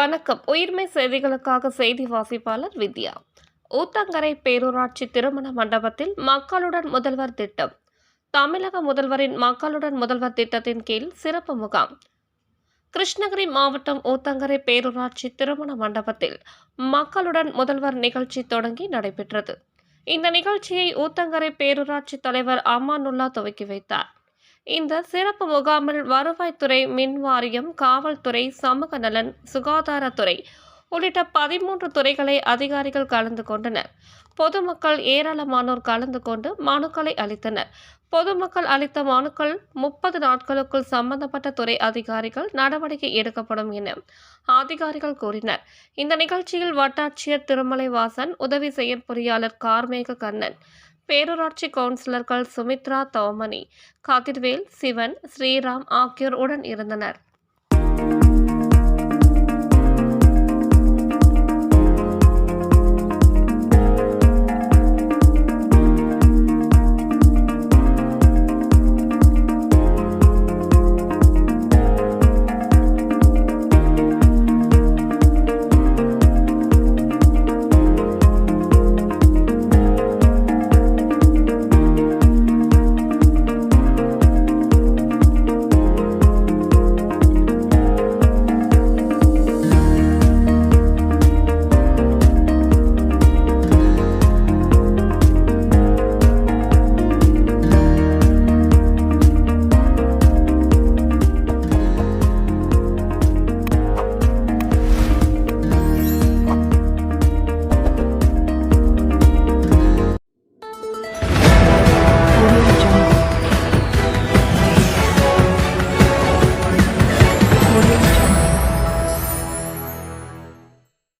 வணக்கம். உயிர்மை செய்திகளுக்காக செய்தி வாசிப்பாளர் வித்யா. ஊத்தங்கரை பேரூராட்சி திருமண மண்டபத்தில் மக்களுடன் முதல்வர் திட்டம். தமிழக முதல்வரின் மக்களுடன் முதல்வர் திட்டத்தின் கீழ் சிறப்பு முகாம். கிருஷ்ணகிரி மாவட்டம் ஊத்தங்கரை பேரூராட்சி திருமண மண்டபத்தில் மக்களுடன் முதல்வர் நிகழ்ச்சி தொடங்கி நடைபெற்றது. இந்த நிகழ்ச்சியை ஊத்தங்கரை பேரூராட்சி தலைவர் அமானுல்லா துவக்கி வைத்தார். இந்த சிறப்பு முகாமில் வருவாய்த்துறை, மின் வாரியம், காவல்துறை, சமூக நலன், சுகாதாரத்துறை உள்ளிட்ட 13 துறைகளை அதிகாரிகள் கலந்து கொண்டனர். பொதுமக்கள் ஏராளமானோர் கலந்து கொண்டு மனுக்களை அளித்தனர். பொதுமக்கள் அளித்த மனுக்கள் 30 நாட்களுக்குள் சம்பந்தப்பட்ட துறை அதிகாரிகள் நடவடிக்கை எடுக்கப்படும் என அதிகாரிகள் கூறினர். இந்த நிகழ்ச்சியில் வட்டாட்சியர் திருமலை வாசன், உதவி செயற்பொறியாளர் கார்மேக கண்ணன், பேரூராட்சி கவுன்சிலர்கள் சுமித்ரா, தோமணி, கதிர்வேல், சிவன், ஸ்ரீராம் ஆகியோர் உடன் இருந்தனர். Audio